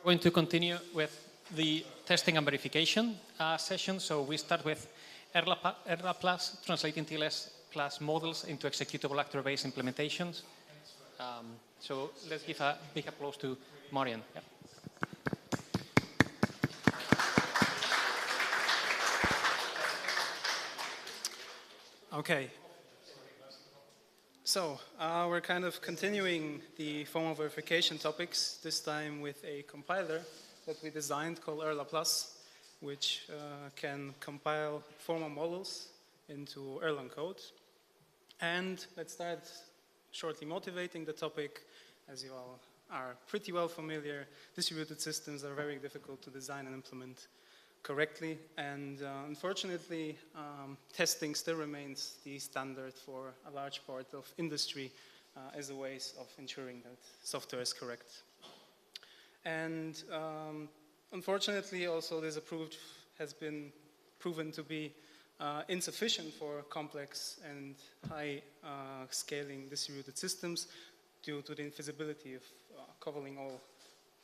Going to continue with the testing and verification session. So we start with Erla plus translating TLS plus models into executable actor-based implementations. So let's give a big applause to Marian. Yeah. Okay. So we're kind of continuing the formal verification topics, this time with a compiler that we designed called Erla Plus, which can compile formal models into Erlang code. And let's start shortly motivating the topic. As you all are pretty well familiar, distributed systems are very difficult to design and implement correctly, and unfortunately testing still remains the standard for a large part of industry as a way of ensuring that software is correct. And unfortunately also this has been proven to be insufficient for complex and high scaling distributed systems due to the infeasibility of covering all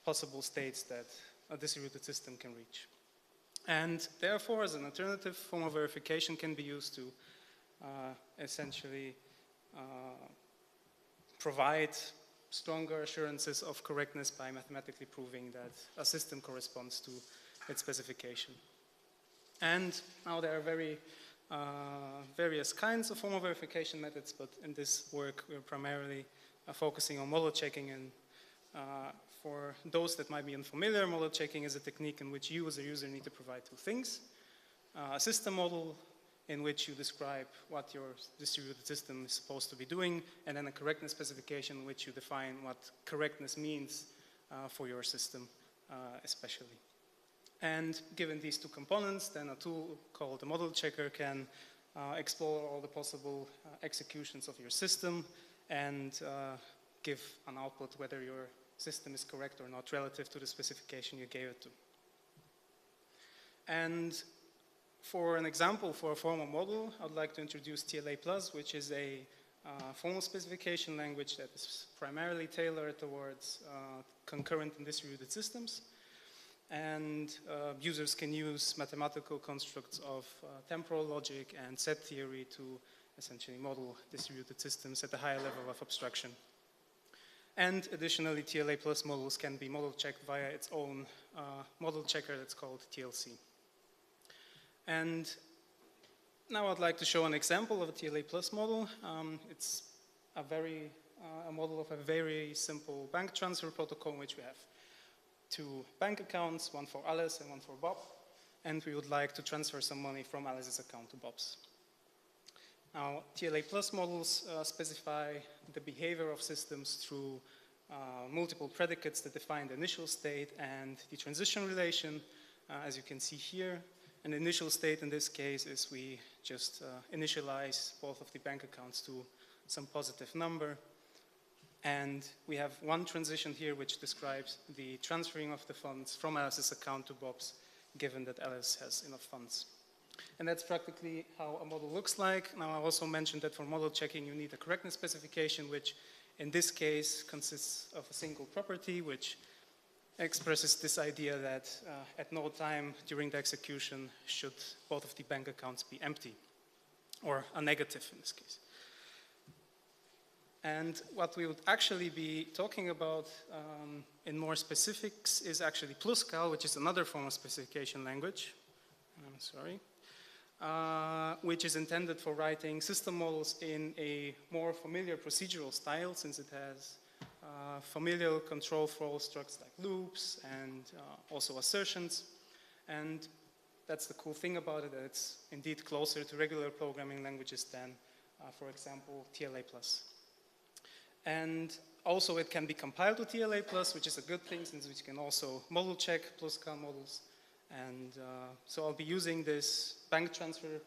possible states that a distributed system can reach. And therefore, as an alternative, formal verification can be used to essentially provide stronger assurances of correctness by mathematically proving that a system corresponds to its specification. And now there are various kinds of formal verification methods, but in this work we're primarily focusing on model checking. And for those that might be unfamiliar, model checking is a technique in which you as a user need to provide two things. A system model in which you describe what your distributed system is supposed to be doing, and then a correctness specification in which you define what correctness means for your system especially. And given these two components, then a tool called the model checker can explore all the possible executions of your system and give an output whether your system is correct or not relative to the specification you gave it to. And for an example for a formal model, I'd like to introduce TLA Plus, which is a formal specification language that is primarily tailored towards concurrent and distributed systems. And users can use mathematical constructs of temporal logic and set theory to essentially model distributed systems at a higher level of abstraction. And additionally, TLA Plus models can be model checked via its own model checker that's called TLC. And now I'd like to show an example of a TLA Plus model. It's a model of a very simple bank transfer protocol in which we have two bank accounts, one for Alice and one for Bob. And we would like to transfer some money from Alice's account to Bob's. Now, TLA Plus models specify the behavior of systems through multiple predicates that define the initial state and the transition relation, as you can see here. And the initial state in this case is we just initialize both of the bank accounts to some positive number. And we have one transition here which describes the transferring of the funds from Alice's account to Bob's, given that Alice has enough funds. And that's practically how a model looks like. Now, I also mentioned that for model checking, you need a correctness specification, which in this case consists of a single property, which expresses this idea that at no time during the execution should both of the bank accounts be empty, or a negative in this case. And what we would actually be talking about in more specifics is actually PlusCal, which is another form of specification language. I'm sorry. Which is intended for writing system models in a more familiar procedural style, since it has familiar control flow structures like loops and also assertions. And that's the cool thing about it, that it's indeed closer to regular programming languages than, for example, TLA+. And also it can be compiled to TLA+, which is a good thing, since we can also model check PlusCal models. And so I'll be using this bank transfer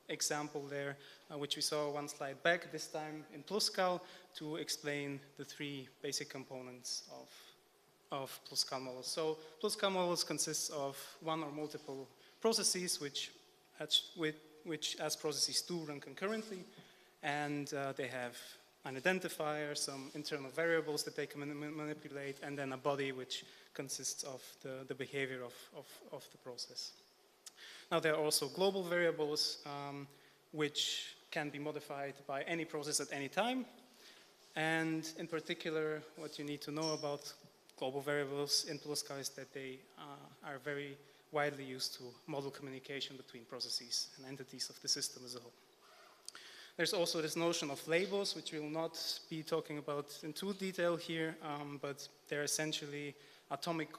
example there, which we saw one slide back, this time in PlusCal, to explain the three basic components of PlusCal models. So PlusCal models consists of one or multiple processes, which as processes 2 run concurrently, and they have an identifier, some internal variables that they can manipulate, and then a body which consists of the behavior of the process. Now there are also global variables which can be modified by any process at any time. And in particular, what you need to know about global variables in PlusCal is that they are very widely used to model communication between processes and entities of the system as a whole. There's also this notion of labels, which we will not be talking about in too detail here, but they're essentially atomic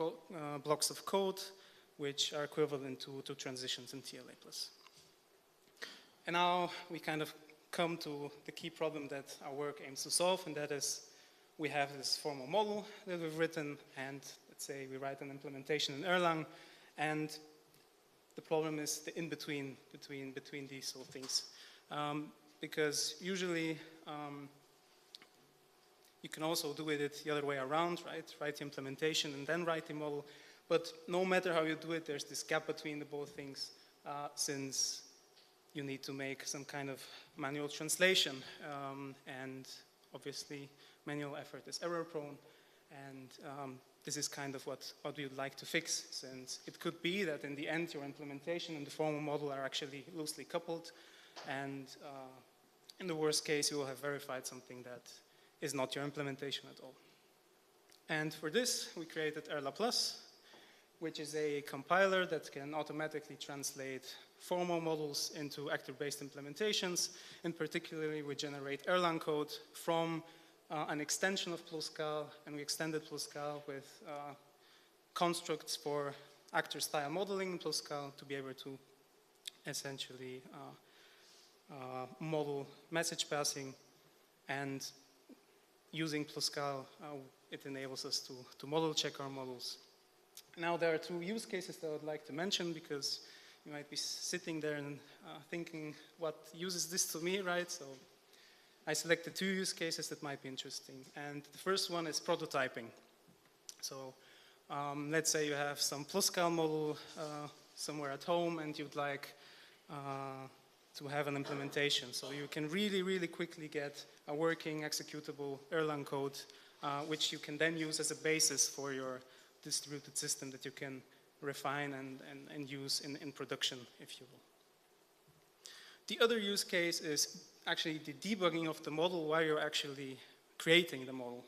blocks of code which are equivalent to transitions in TLA+. And now we kind of come to the key problem that our work aims to solve, and that is we have this formal model that we've written, and let's say we write an implementation in Erlang, and the problem is the in-between between these sort of things. Because usually you can also do it the other way around, right? Write the implementation and then write the model. But no matter how you do it, there's this gap between the both things, since you need to make some kind of manual translation. And obviously, manual effort is error prone. And this is kind of what we would like to fix, since it could be that in the end, your implementation and the formal model are actually loosely coupled. And in the worst case, you will have verified something that is not your implementation at all. And for this, we created Erla+, which is a compiler that can automatically translate formal models into actor-based implementations. In particular, we generate Erlang code from an extension of PlusCal, and we extended PlusCal with constructs for actor-style modeling in PlusCal to be able to essentially model message passing, and using PlusCal, it enables us to model check our models. Now there are two use cases that I would like to mention, because you might be sitting there and thinking, what uses this to me, right? So I selected two use cases that might be interesting. And the first one is prototyping. So let's say you have some PlusCal model somewhere at home, and you'd like to have an implementation. So you can really, really quickly get a working executable Erlang code, which you can then use as a basis for your distributed system that you can refine and use in production, if you will. The other use case is actually the debugging of the model while you're actually creating the model.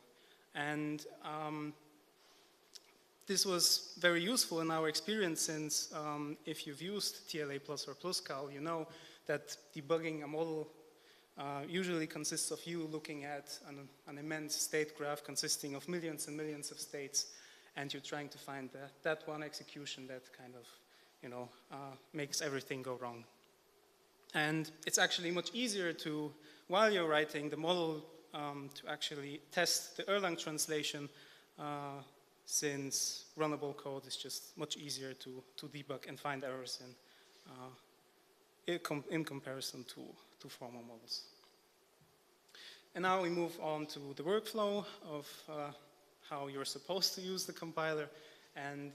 And this was very useful in our experience, since if you've used TLA Plus or PlusCal, you know that debugging a model usually consists of you looking at an immense state graph consisting of millions and millions of states, and you're trying to find that one execution that kind of, you know, makes everything go wrong. And it's actually much easier to, while you're writing the model, to actually test the Erlang translation, since runnable code is just much easier to debug and find errors in comparison to formal models. And now we move on to the workflow of how you're supposed to use the compiler. And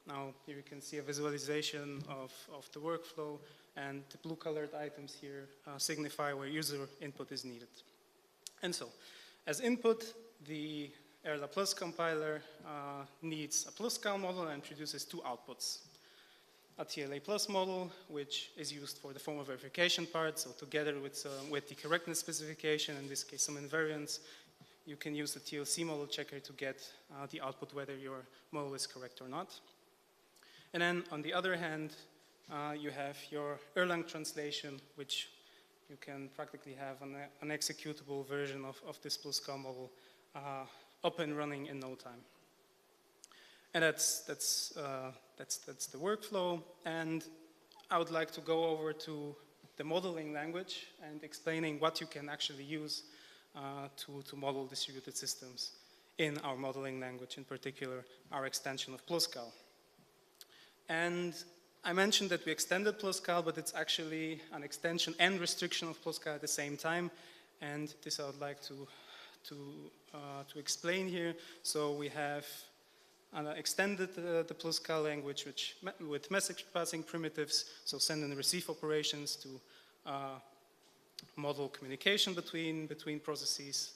now here you can see a visualization of the workflow, and the blue colored items here signify where user input is needed. And so, as input, the Erla Plus compiler needs a PlusCal model and produces two outputs. A TLA Plus model, which is used for the formal verification part, so together with the correctness specification, in this case some invariance, you can use the TLC model checker to get the output whether your model is correct or not. And then on the other hand, you have your Erlang translation, which you can practically have an executable version of this PlusCal model up and running in no time. And that's the workflow. And I would like to go over to the modeling language and explaining what you can actually use to model distributed systems in our modeling language, in particular our extension of PlusCal. And I mentioned that we extended PlusCal, but it's actually an extension and restriction of PlusCal at the same time. And this I would like to explain here. So we have extended the PlusCal language with message passing primitives, so send and receive operations model communication between processes,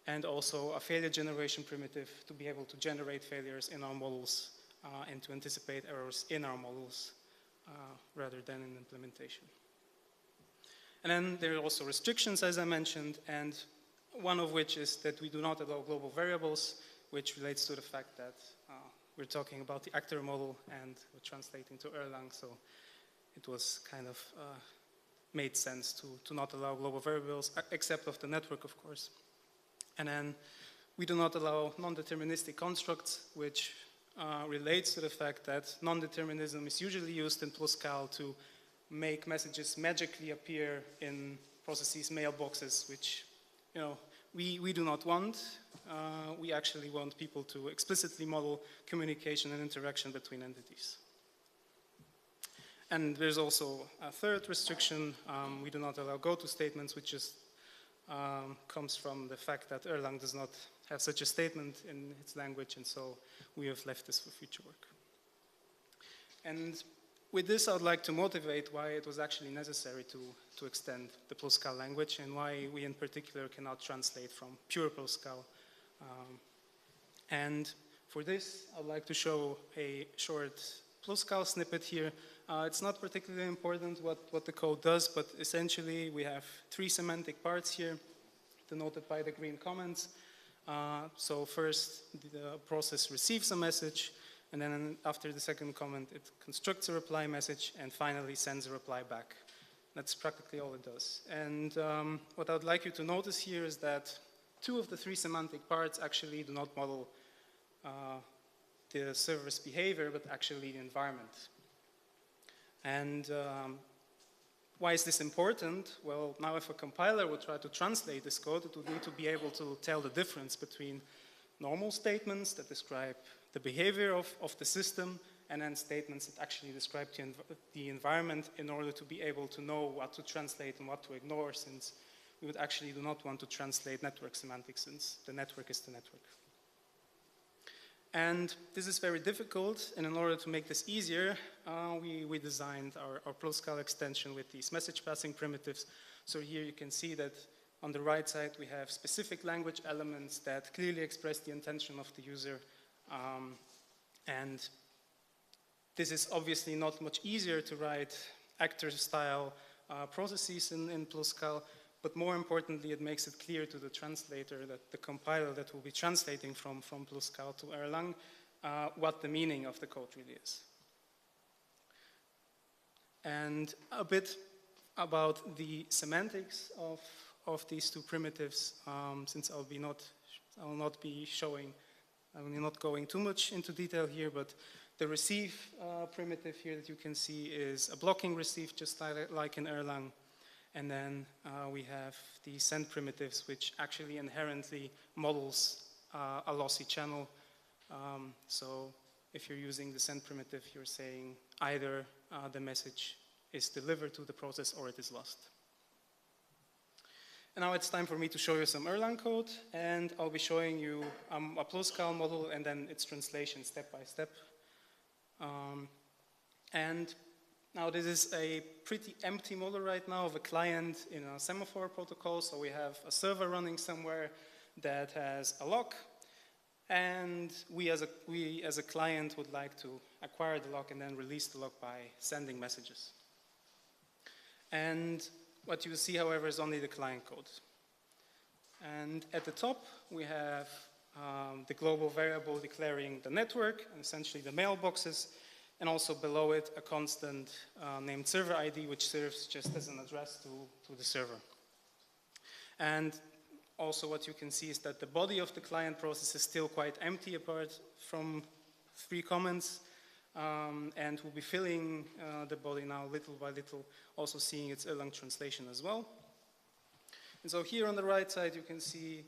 and also a failure generation primitive to be able to generate failures in our models and to anticipate errors in our models rather than in implementation. And then there are also restrictions, as I mentioned, and one of which is that we do not allow global variables, which relates to the fact that we're talking about the actor model and we're translating to Erlang, so it was kind of made sense to not allow global variables, except of the network, of course. And then we do not allow non-deterministic constructs, which relates to the fact that non-determinism is usually used in PlusCal to make messages magically appear in processes' mailboxes, which, you know, we do not want. We actually want people to explicitly model communication and interaction between entities. And there's also a third restriction. We do not allow go-to statements, which just comes from the fact that Erlang does not have such a statement in its language, and so we have left this for future work. And with this, I would like to motivate why it was actually necessary to extend the PlusCal language and why we in particular cannot translate from pure PlusCal. And for this, I'd like to show a short PlusCal snippet here. It's not particularly important what the code does, but essentially we have three semantic parts here denoted by the green comments. So first, the process receives a message, and then after the second comment, it constructs a reply message, and finally sends a reply back. That's practically all it does. And what I would like you to notice here is that two of the three semantic parts actually do not model the server's behavior, but actually the environment. And why is this important? Well, now if a compiler would try to translate this code, it would need to be able to tell the difference between normal statements that describe the behavior of the system and then statements that actually describe the environment in order to be able to know what to translate and what to ignore, since we would actually do not want to translate network semantics, since the network is the network. And this is very difficult, and in order to make this easier, we designed our PlusCal extension with these message passing primitives. So here you can see that on the right side we have specific language elements that clearly express the intention of the user. And this is obviously not much easier to write actor-style processes in PlusCal, but more importantly, it makes it clear to the translator, that the compiler that will be translating from PlusCal to Erlang, what the meaning of the code really is. And a bit about the semantics of these two primitives, since I will not going too much into detail here, but the receive primitive here that you can see is a blocking receive, just like in Erlang. And then we have the send primitives, which actually inherently models a lossy channel. So if you're using the send primitive, you're saying either the message is delivered to the process or it is lost. And now it's time for me to show you some Erlang code, and I'll be showing you a PlusCal model and then its translation step by step. And now this is a pretty empty model right now of a client in a semaphore protocol. So we have a server running somewhere that has a lock, and we as a client would like to acquire the lock and then release the lock by sending messages. And what you see, however, is only the client code. And at the top, we have the global variable declaring the network, and essentially the mailboxes, and also below it, a constant named server ID, which serves just as an address to the server. And also what you can see is that the body of the client process is still quite empty apart from three comments. And we'll be filling the body now little by little, also seeing its Erlang translation as well. And so here on the right side, you can see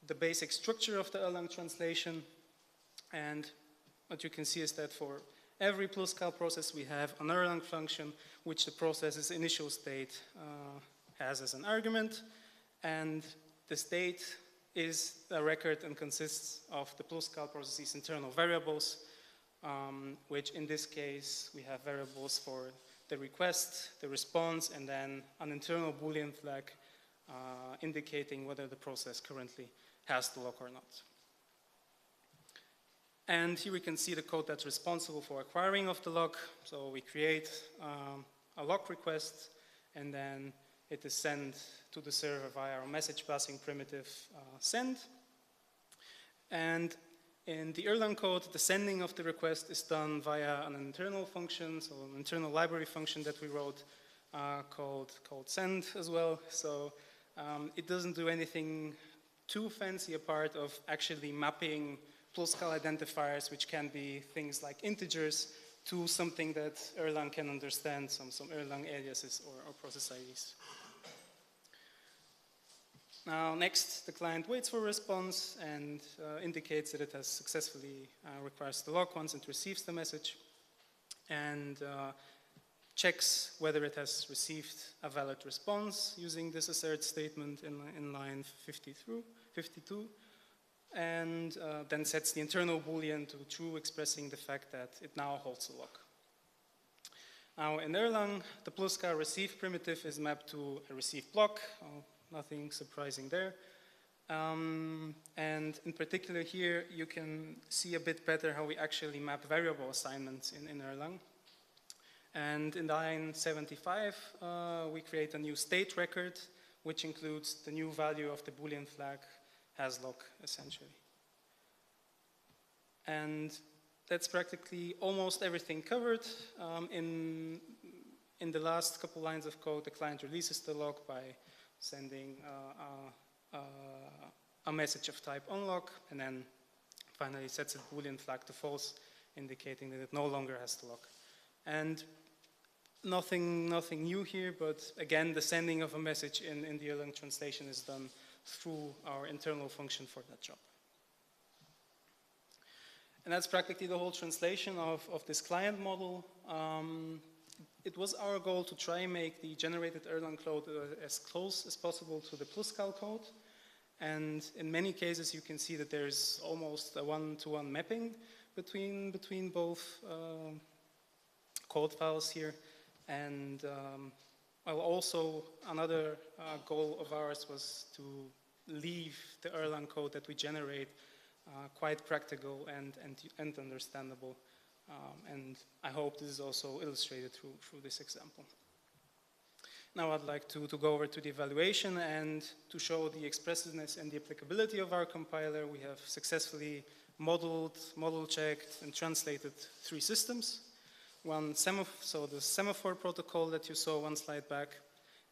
the basic structure of the Erlang translation. And what you can see is that for every PlusCal process, we have an Erlang function, which the process's initial state has as an argument. And the state is a record and consists of the PlusCal process's internal variables, which in this case, we have variables for the request, the response, and then an internal Boolean flag indicating whether the process currently has the lock or not. And here we can see the code that's responsible for acquiring of the lock. So we create a lock request, and then it is sent to the server via our message passing primitive send. And in the Erlang code, the sending of the request is done via an internal function, so an internal library function that we wrote called send as well. So it doesn't do anything too fancy apart of actually mapping PlusCal identifiers, which can be things like integers, to something that Erlang can understand, some Erlang aliases or process IDs. Now, next, the client waits for a response and indicates that it has successfully requires the lock once it receives the message, and checks whether it has received a valid response using this assert statement in line 52, and then sets the internal Boolean to true, expressing the fact that it now holds a lock. Now, in Erlang, the PlusCal receive primitive is mapped to a receive block. Nothing surprising there. And in particular here, you can see a bit better how we actually map variable assignments in Erlang. And in line 75, we create a new state record, which includes the new value of the Boolean flag has lock, essentially. And that's practically almost everything covered. In the last couple lines of code, the client releases the lock by sending a message of type unlock, and then finally sets a Boolean flag to false, indicating that it no longer has the lock. And nothing new here, but again, the sending of a message in the Erlang translation is done through our internal function for that job. And that's practically the whole translation of this client model. It was our goal to try and make the generated Erlang code as close as possible to the PlusCal code. And in many cases, you can see that there's almost a one-to-one mapping between both code files here. And well, also another goal of ours was to leave the Erlang code that we generate quite practical and understandable. And I hope this is also illustrated through this example. Now I'd like to go over to the evaluation and to show the expressiveness and the applicability of our compiler. We have successfully modeled, model checked, and translated 3 systems. So the semaphore protocol that you saw one slide back,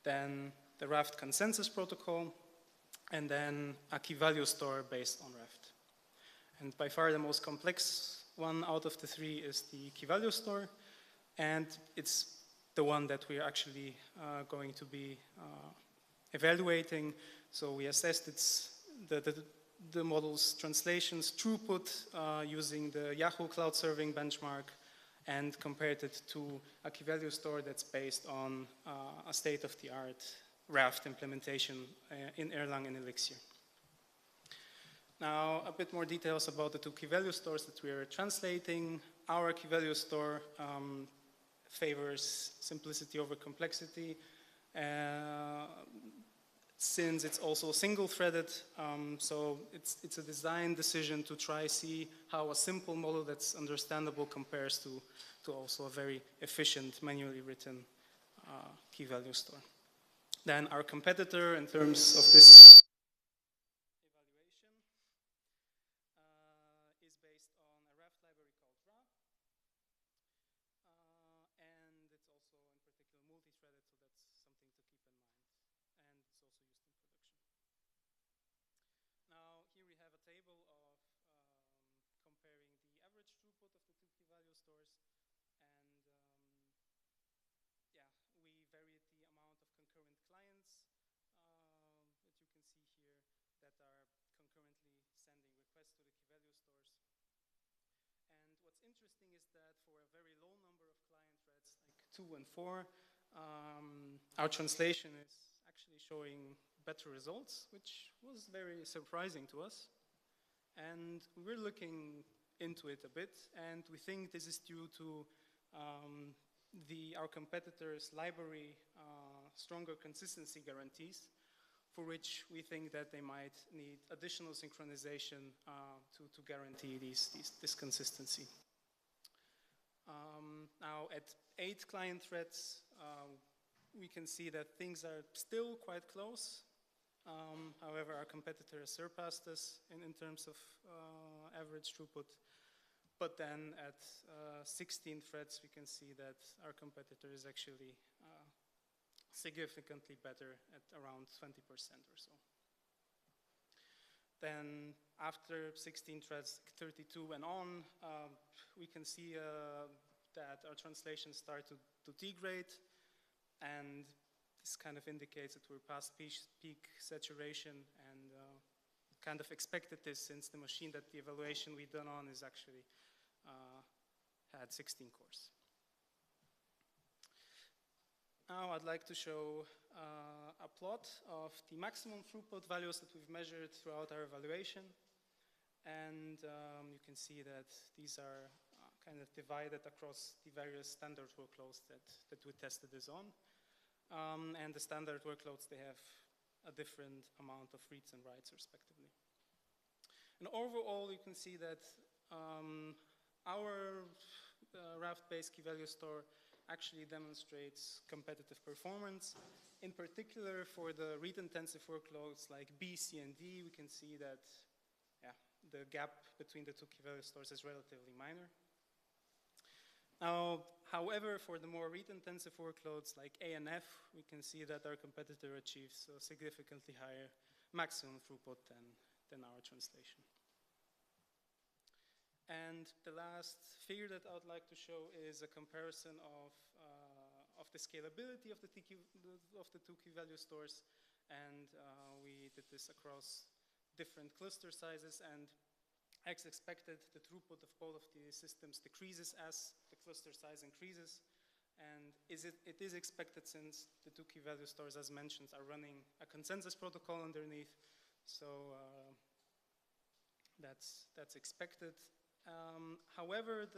then the Raft consensus protocol, and then a key value store based on Raft. And by far the most complex one out of the 3 is the key value store, and it's the one that we're actually going to be evaluating. So we assessed the model's translations throughput using the Yahoo Cloud Serving benchmark, and compared it to a key value store that's based on a state-of-the-art Raft implementation in Erlang and Elixir. Now, a bit more details about the 2 key value stores that we are translating. Our key value store favors simplicity over complexity, since it's also single-threaded. So it's a design decision to try see how a simple model that's understandable compares to also a very efficient, manually written key value store. Then our competitor in terms of this evaluation is based on a Raft library called Ra. And it's also in particular multi-threaded, so that's something to keep in mind. And it's also used in production. Now here we have a table of comparing the average throughput of the 2 key value stores, and yeah, we varied the amount of concurrent clients that you can see here that are concurrently sending requests to the key value stores. And what's interesting is that for a very low number of client threads, like 2 and 4, our translation is actually showing better results, which was very surprising to us. And we're looking into it a bit, and we think this is due to our competitors' library stronger consistency guarantees, for which we think that they might need additional synchronization to guarantee this consistency. Now at 8 client threads, we can see that things are still quite close. However, our competitor has surpassed us in terms of average throughput. But then at 16 threads, we can see that our competitor is actually significantly better at around 20% or so. Then after 16 threads, 32 and on, we can see that our translations start to degrade, and this kind of indicates that we're past peak saturation, and kind of expected this since the machine that the evaluation we done on is actually had 16 cores. Now I'd like to show a plot of the maximum throughput values that we've measured throughout our evaluation. And you can see that these are kind of divided across the various standard workloads that we tested this on. And the standard workloads, they have a different amount of reads and writes respectively. And overall, you can see that our Raft-based key value store actually demonstrates competitive performance. In particular, for the read-intensive workloads like B, C, and D, we can see that the gap between the two key value stores is relatively minor. Now, however, for the more read-intensive workloads like A and F, we can see that our competitor achieves a significantly higher maximum throughput than our translation. And the last figure that I would like to show is a comparison of the scalability of the two key value stores. And we did this across different cluster sizes, and as expected, the throughput of both of the systems decreases as the cluster size increases. And it is expected, since the two key value stores, as mentioned, are running a consensus protocol underneath. So that's expected. However,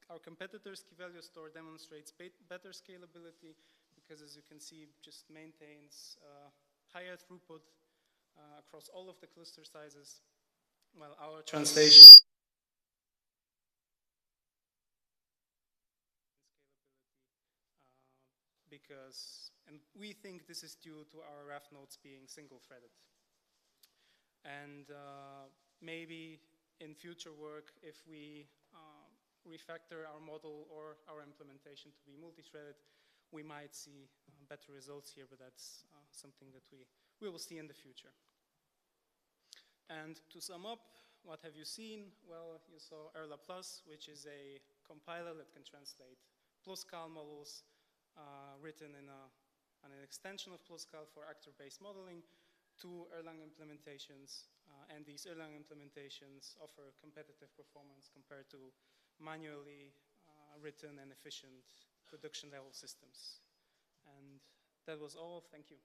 our competitor's key value store demonstrates better scalability, because, as you can see, just maintains higher throughput across all of the cluster sizes, while our translation scalability, and we think this is due to our Raft nodes being single-threaded. And maybe in future work, if we refactor our model or our implementation to be multi-threaded, we might see better results here, but that's something that we will see in the future. And to sum up, what have you seen? Well, you saw Erla+, which is a compiler that can translate PlusCal models written in an extension of PlusCal for actor-based modeling to Erlang implementations. And these Erlang implementations offer competitive performance compared to manually written and efficient production-level systems. And that was all. Thank you.